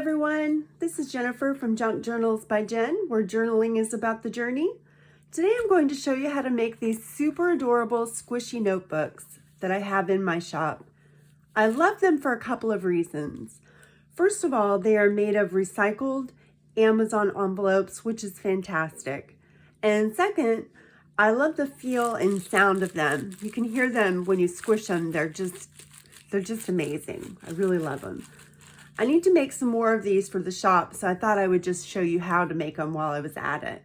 everyone, this is Jennifer from Junk Journals by Jen, where journaling is about the journey. Today I'm going to show you how to make these super adorable squishy notebooks that I have in my shop. I love them for a couple of reasons. First of all, they are made of recycled Amazon envelopes, which is fantastic. And second, I love the feel and sound of them. You can hear them when you squish them. They're just amazing. I really love them. I need to make some more of these for the shop, so I thought I would just show you how to make them while I was at it.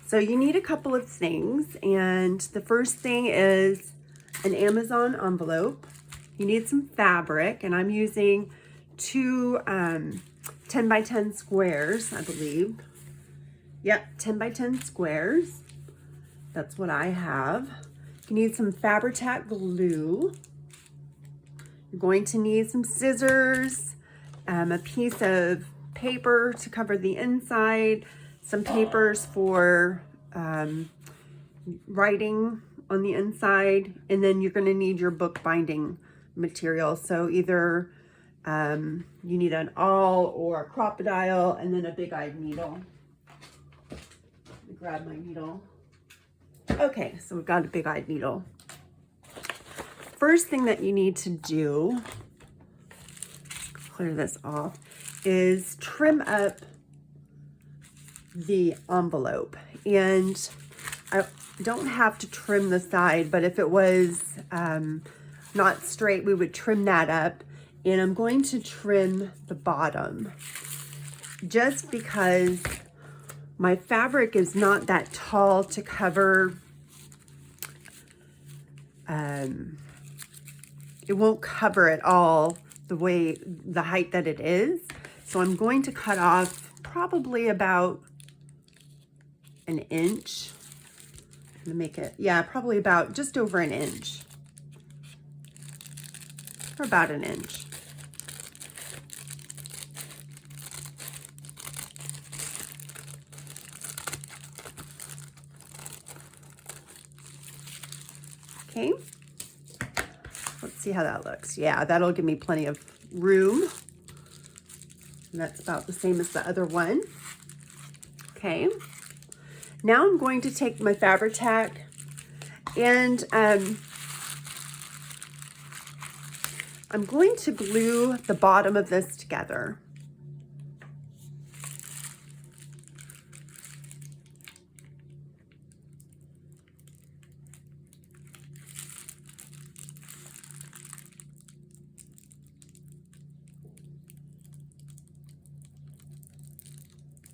So you need a couple of things, and the first thing is an Amazon envelope. You need some fabric, and I'm using two 10 by 10 squares, I believe. Yep, 10 by 10 squares. That's what I have. You need some Fabri-Tac glue. You're going to need some scissors, a piece of paper to cover the inside, some papers for writing on the inside, and then you're going to need your book binding material. So either you need an awl or a crocodile, and then a big-eyed needle. Let me grab my needle. Okay, so we've got a big-eyed needle. First thing that you need to do, clear this off, is trim up the envelope. And I don't have to trim the side, but if it was not straight, we would trim that up. And I'm going to trim the bottom just because my fabric is not that tall to cover. It won't cover it all the height that it is. So I'm going to cut off probably about an inch. I'm gonna make it, yeah, probably about just over an inch. Or about an inch. Okay. Let's see how that looks. Yeah, that'll give me plenty of room. And that's about the same as the other one. Okay. Now I'm going to take my Fabri-Tac and I'm going to glue the bottom of this together.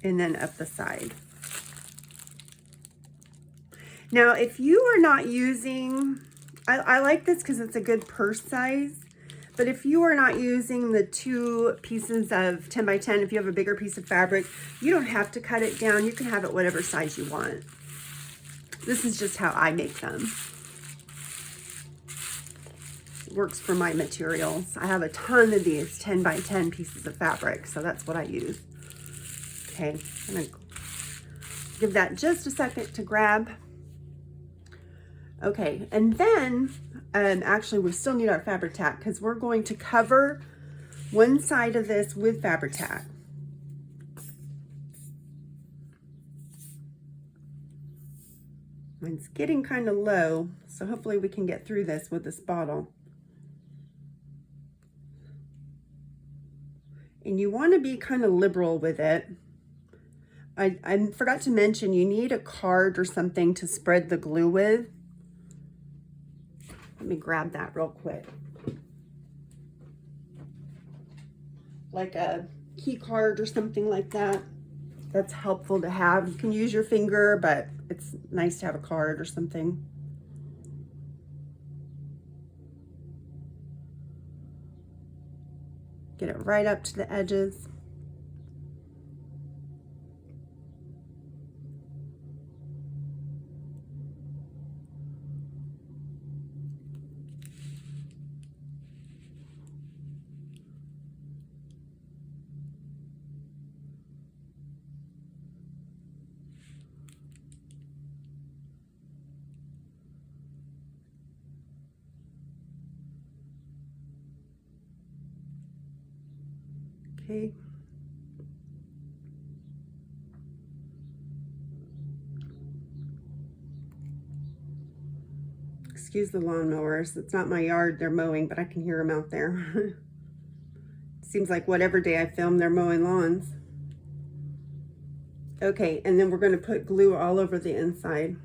And then up the side. Now, if you are not using, I like this because it's a good purse size, but if you are not using the two pieces of 10 by 10, if you have a bigger piece of fabric, you don't have to cut it down. You can have it whatever size you want. This is just how I make them. It works for my materials. I have a ton of these 10 by 10 pieces of fabric, so that's what I use. Okay, I'm gonna give that just a second to grab. Okay, and then, actually we still need our Fabri-Tac because we're going to cover one side of this with Fabri-Tac. It's getting kind of low, so hopefully we can get through this with this bottle. And you want to be kind of liberal with it. I forgot to mention, you need a card or something to spread the glue with. Let me grab that real quick. Like a key card or something like that. That's helpful to have. You can use your finger, but it's nice to have a card or something. Get it right up to the edges. Okay, Excuse the lawnmowers. It's not my yard, they're mowing, but I can hear them out there. Seems like whatever day I film, they're mowing lawns. Okay, and then we're going to put glue all over the inside.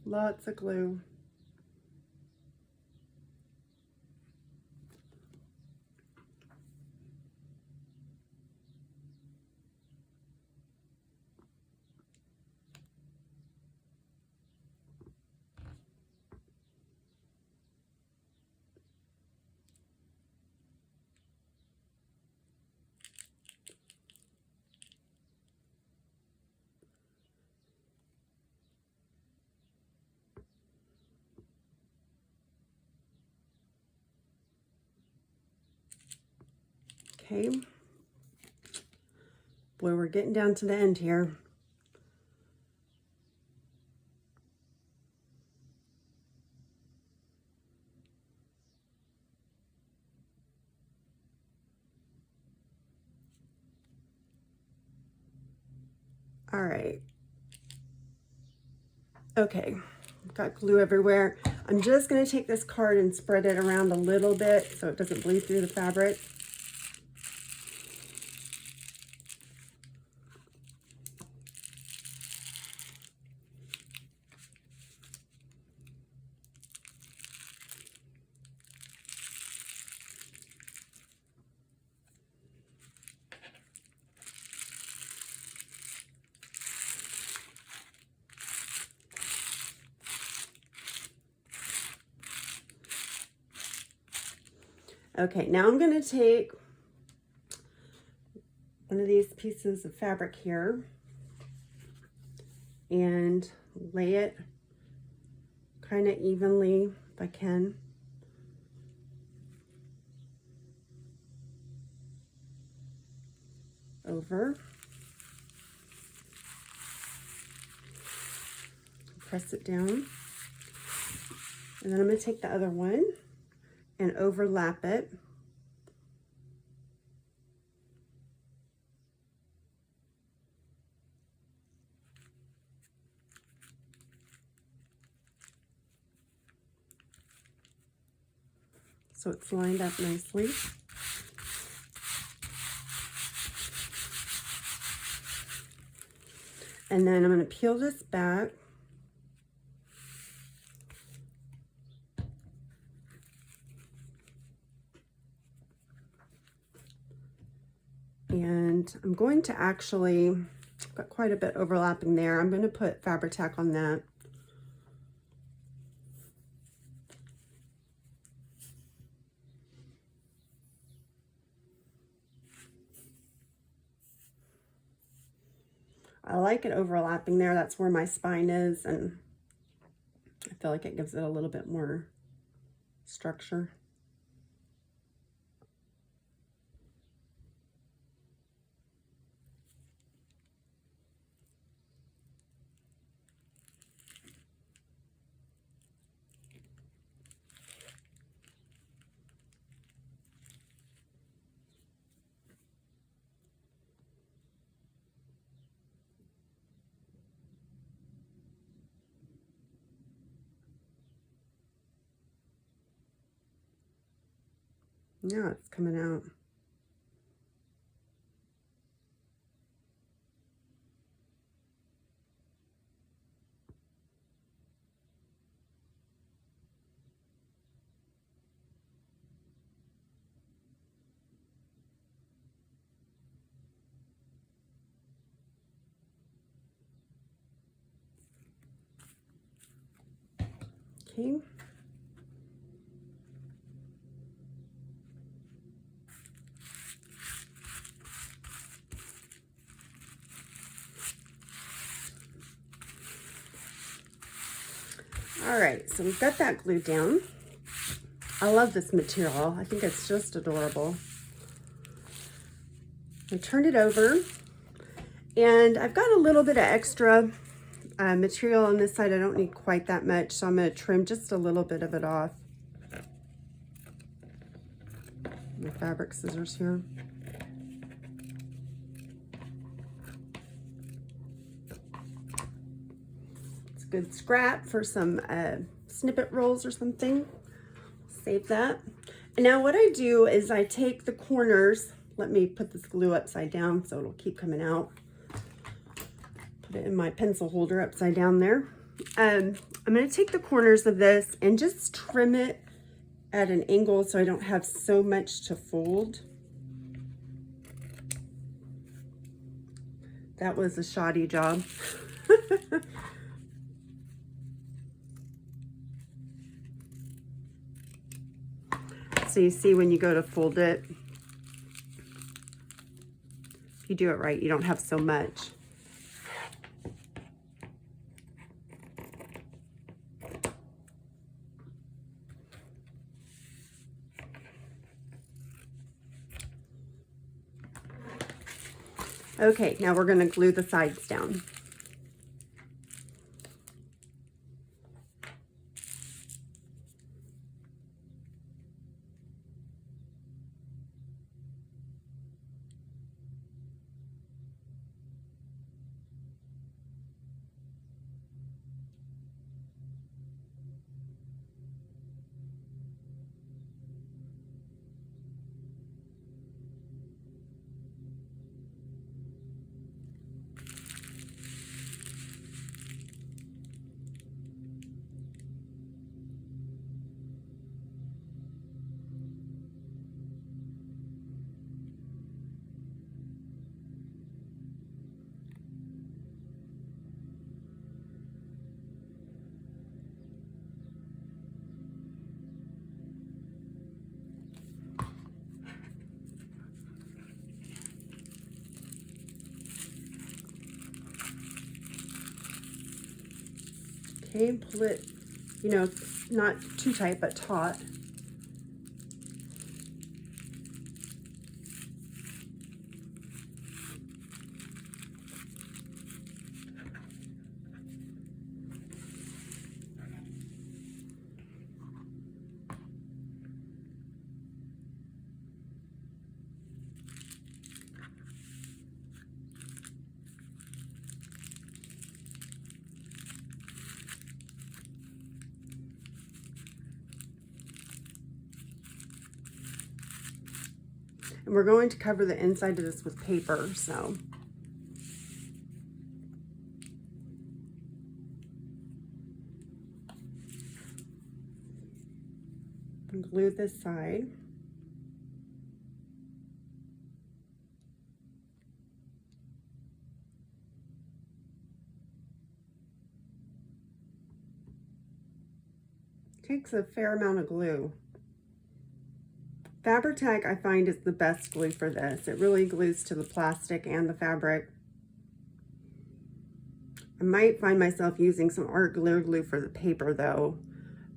Lots of glue. Okay. Boy, we're getting down to the end here. All right. Okay, got glue everywhere. I'm just going to take this card and spread it around a little bit so it doesn't bleed through the fabric. Okay, now I'm going to take one of these pieces of fabric here and lay it kind of evenly if I can. Over. Press it down. And then I'm going to take the other one and overlap it. So it's lined up nicely. And then I'm going to peel this back. And I'm going to actually, I've got quite a bit overlapping there. I'm going to put fabric tack on that. I like it overlapping there. That's where my spine is, and I feel like it gives it a little bit more structure. Now it's coming out. Okay. All right, so we've got that glued down. I love this material. I think it's just adorable. I turned it over, and I've got a little bit of extra material on this side. I don't need quite that much, so I'm going to trim just a little bit of it off. My fabric scissors here. It's a good scrap for some snippet rolls or something. Save that. And now what I do is I take the corners. Let me put this glue upside down so it'll keep coming out. Put it in my pencil holder upside down there. I'm going to take the corners of this and just trim it at an angle so I don't have so much to fold. That was a shoddy job. So you see when you go to fold it, if you do it right, you don't have so much. Okay, now we're going to glue the sides down. Okay, pull it, you know, not too tight, but taut. And we're going to cover the inside of this with paper, so. And glue this side. Takes a fair amount of glue. Fabri-Tac, I find, is the best glue for this. It really glues to the plastic and the fabric. I might find myself using some art glue for the paper, though,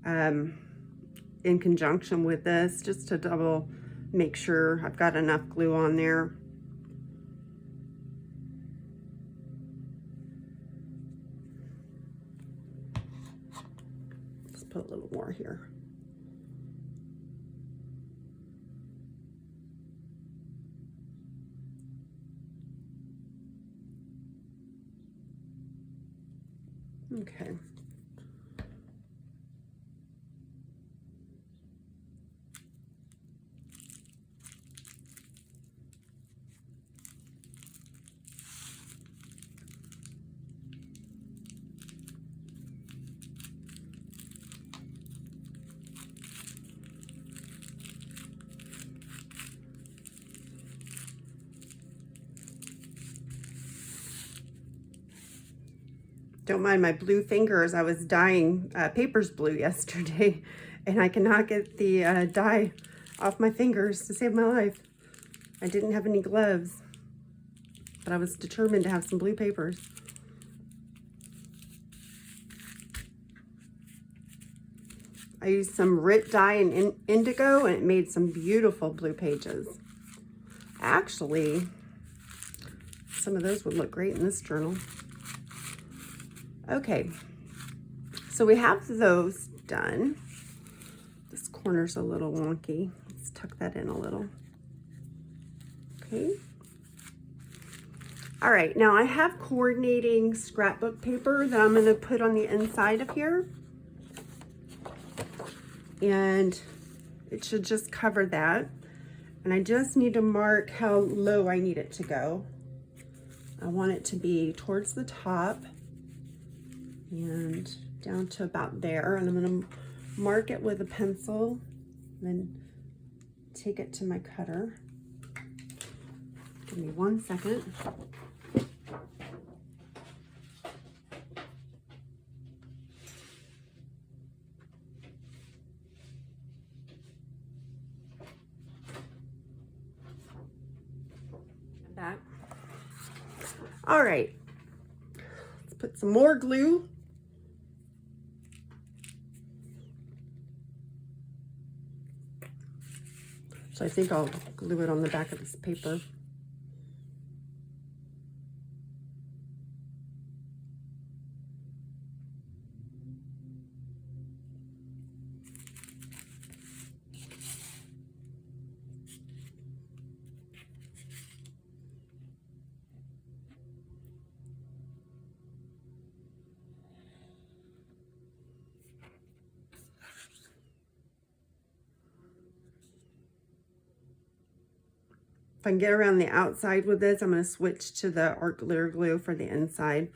in conjunction with this, just to double make sure I've got enough glue on there. Let's put a little more here. Okay. Don't mind my blue fingers. I was dyeing papers blue yesterday, and I cannot get the dye off my fingers to save my life. I didn't have any gloves, but I was determined to have some blue papers. I used some RIT dye and indigo, and it made some beautiful blue pages. Actually, some of those would look great in this journal. Okay, so we have those done. This corner's a little wonky. Let's tuck that in a little. Okay. All right, now I have coordinating scrapbook paper that I'm going to put on the inside of here. And it should just cover that. And I just need to mark how low I need it to go. I want it to be towards the top and down to about there. And I'm going to mark it with a pencil, then take it to my cutter. Give me 1 second. That. All right, let's put some more glue. So I think I'll glue it on the back of this paper. If I can get around the outside with this, I'm going to switch to the art glitter glue for the inside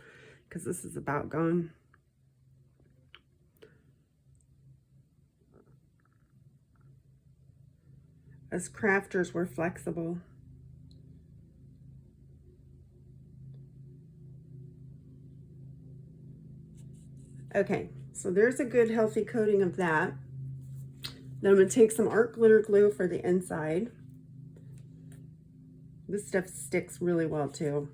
because this is about gone. As crafters, we're flexible. Okay, so there's a good healthy coating of that. Then I'm going to take some art glitter glue for the inside. This stuff sticks really well too.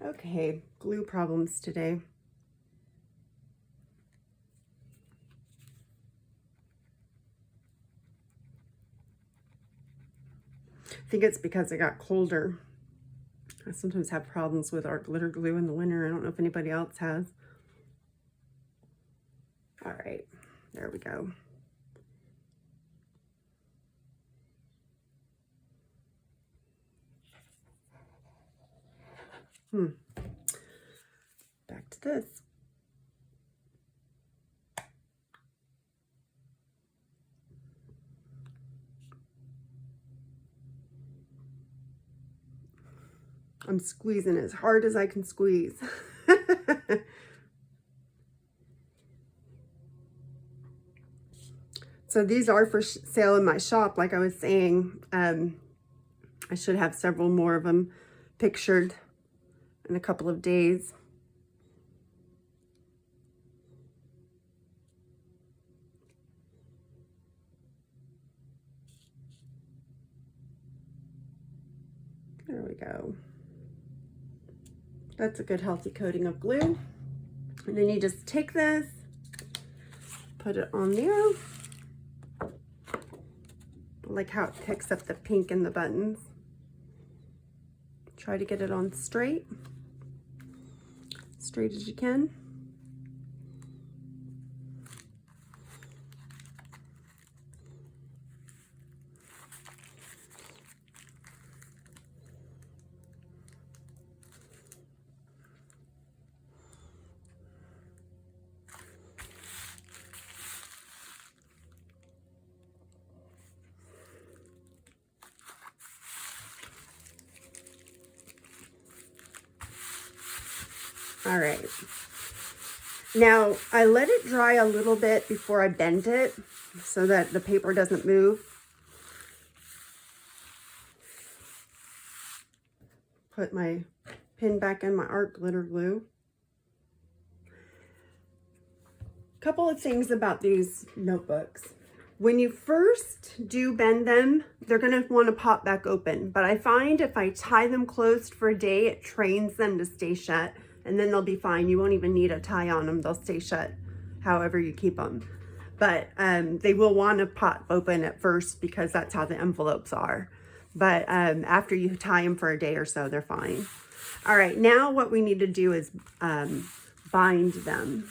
Okay, glue problems today. I think it's because it got colder. I sometimes have problems with art glitter glue in the winter. I don't know if anybody else has. All right, there we go. Back to this. I'm squeezing as hard as I can squeeze. So these are for sale in my shop, like I was saying. I should have several more of them pictured in a couple of days. There we go. That's a good healthy coating of glue. And then you just take this, put it on there. I like how it picks up the pink in the buttons. Try to get it on straight as you can. All right. Now, I let it dry a little bit before I bend it so that the paper doesn't move. Put my pin back in my art glitter glue. Couple of things about these notebooks. When you first do bend them, they're going to want to pop back open. But I find if I tie them closed for a day, it trains them to stay shut. And then they'll be fine. You won't even need a tie on them. They'll stay shut however you keep them. But they will want to pop open at first because that's how the envelopes are. But after you tie them for a day or so, they're fine. All right, now what we need to do is bind them.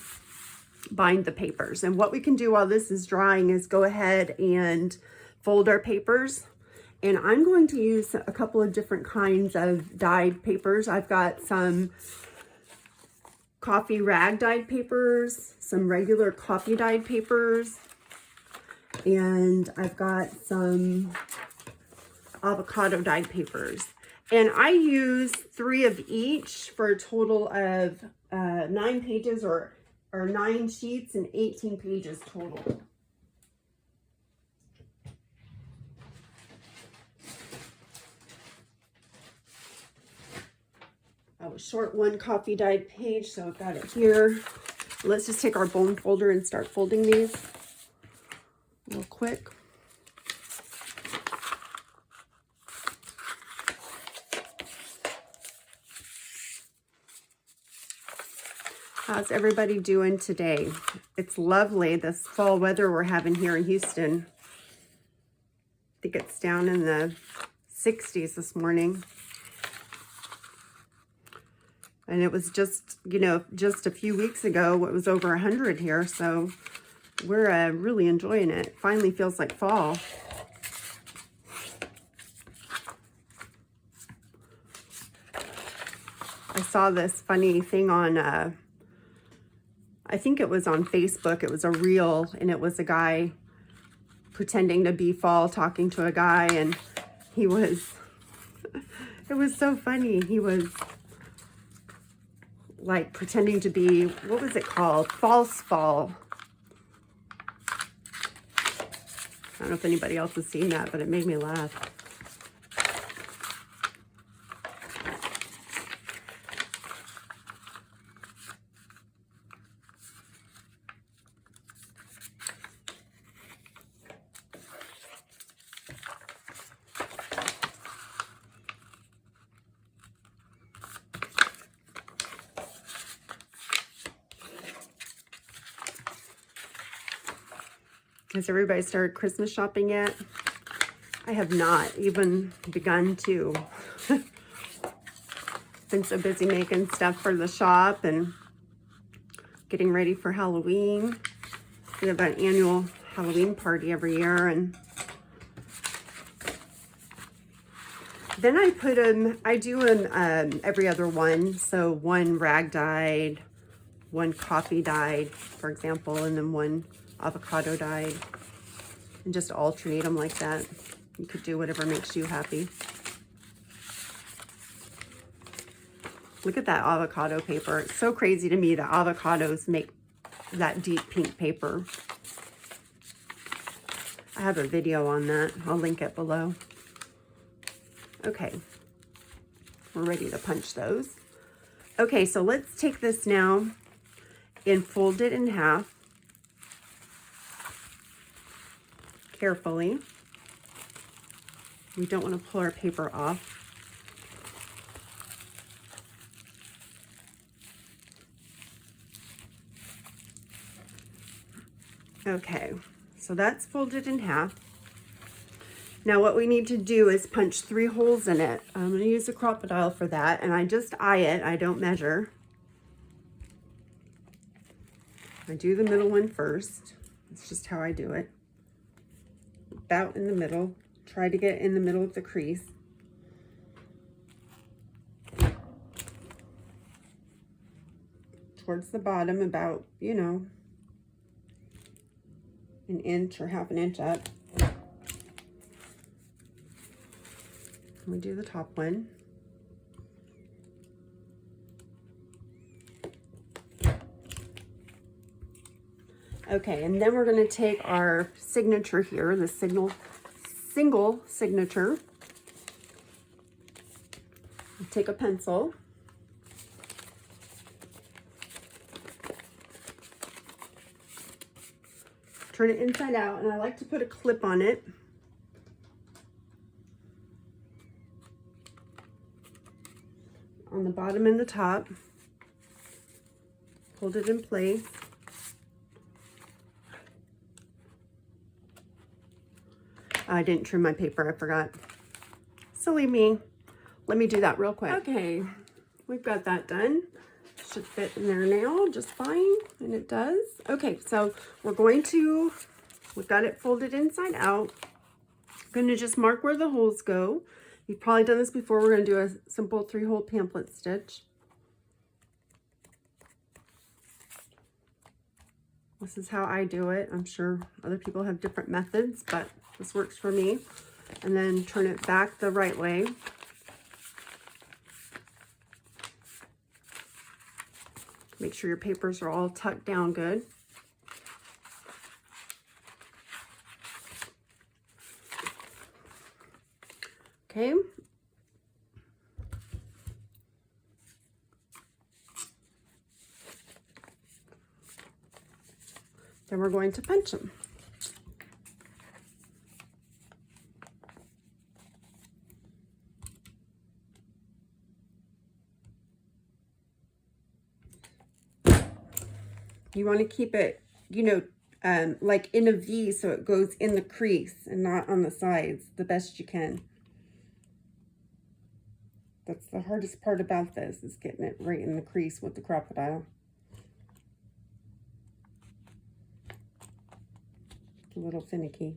Bind the papers. And what we can do while this is drying is go ahead and fold our papers. And I'm going to use a couple of different kinds of dyed papers. I've got some coffee rag dyed papers, some regular coffee dyed papers, and I've got some avocado dyed papers. And I use 3 of each for a total of 9 pages or 9 sheets and 18 pages total. I was short 1 coffee dyed page, so I've got it here. Let's just take our bone folder and start folding these real quick. How's everybody doing today? It's lovely, this fall weather we're having here in Houston. I think it's down in the 60s this morning. And it was just, you know, just a few weeks ago, it was over 100 here. So we're really enjoying it. It finally feels like fall. I saw this funny thing on, I think it was on Facebook. It was a reel, and it was a guy pretending to be fall talking to a guy. And he was, it was so funny. He was like pretending to be, what was it called? False fall. I don't know if anybody else has seen that, but it made me laugh. Has everybody started Christmas shopping yet? I have not even begun to. Been so busy making stuff for the shop and getting ready for Halloween. We have an annual Halloween party every year, and then I put them, I do them every other one. So 1 rag dyed, 1 coffee dyed, for example, and then 1 avocado dyed, and just alternate them like that. You could do whatever makes you happy. Look at that avocado paper. It's so crazy to me that avocados make that deep pink paper. I have a video on that. I'll link it below. Okay, we're ready to punch those. Okay, so let's take this now and fold it in half. Carefully. We don't want to pull our paper off. Okay, so that's folded in half. Now what we need to do is punch 3 holes in it. I'm going to use a crocodile for that, and I just eye it. I don't measure. I do the middle one first. It's just how I do it. About in the middle. Try to get in the middle of the crease. Towards the bottom, about, you know, 1 inch or half an inch up. We do the top one. Okay, and then we're going to take our signature here, the single signature. Take a pencil. Turn it inside out, and I like to put a clip on it. On the bottom and the top. Hold it in place. I didn't trim my paper, I forgot. Silly me. Let me do that real quick. Okay, we've got that done. Should fit in there now just fine, and it does. Okay, so we've got it folded inside out. I'm going to just mark where the holes go. You've probably done this before. We're going to do a simple 3-hole pamphlet stitch. This is how I do it. I'm sure other people have different methods, but this works for me. And then turn it back the right way. Make sure your papers are all tucked down good. Okay. Then we're going to punch them. You want to keep it, like in a V, so it goes in the crease and not on the sides the best you can. That's the hardest part about this, is getting it right in the crease with the crocodile. It's a little finicky.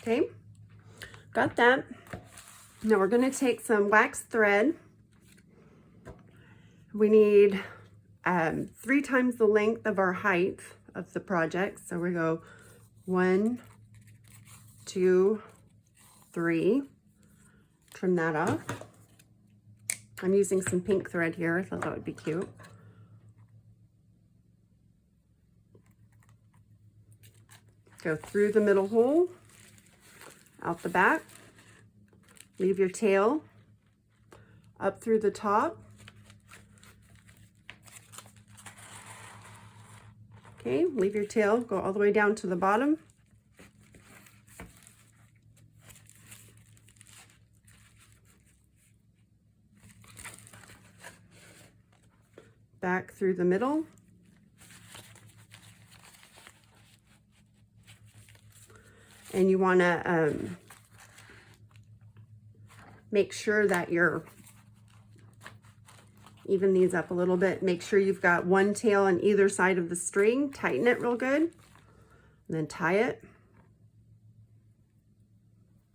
Okay, got that. Now we're going to take some wax thread. We need 3 times the length of our height of the project. So we go 1, 2, 3. Trim that off. I'm using some pink thread here. I thought that would be cute. Go through the middle hole, out the back, leave your tail, up through the top. Okay, leave your tail, go all the way down to the bottom. Back through the middle. And you want to make sure that you're even these up a little bit. Make sure you've got one tail on either side of the string. Tighten it real good. And then tie it.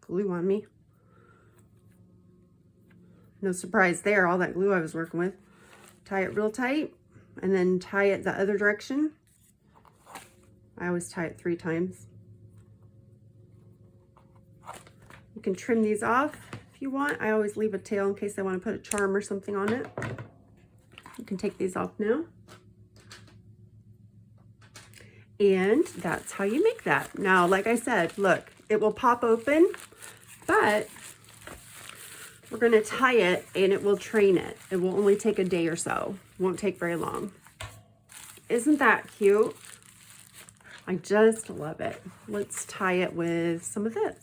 Glue on me. No surprise there, all that glue I was working with. Tie it real tight. And then tie it the other direction. I always tie it 3 times. You can trim these off if you want. I always leave a tail in case I want to put a charm or something on it. You can take these off now. And that's how you make that. Now, like I said, look, it will pop open, but we're going to tie it and it will train it. It will only take a day or so. Won't take very long. Isn't that cute? I just love it. Let's tie it with some of this.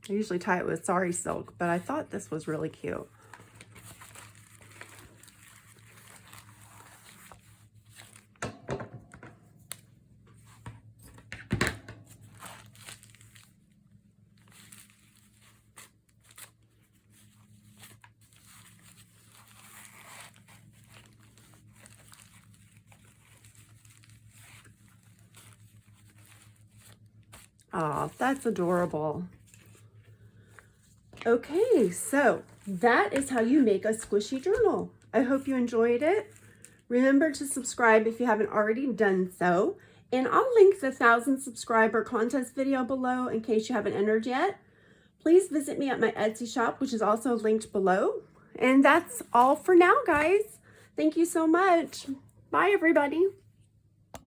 I usually tie it with sari silk, but I thought this was really cute. Oh, that's adorable. Okay, so that is how you make a squishy journal. I hope you enjoyed it. Remember to subscribe if you haven't already done so. And I'll link the 1,000 subscriber contest video below in case you haven't entered yet. Please visit me at my Etsy shop, which is also linked below. And that's all for now, guys. Thank you so much. Bye, everybody.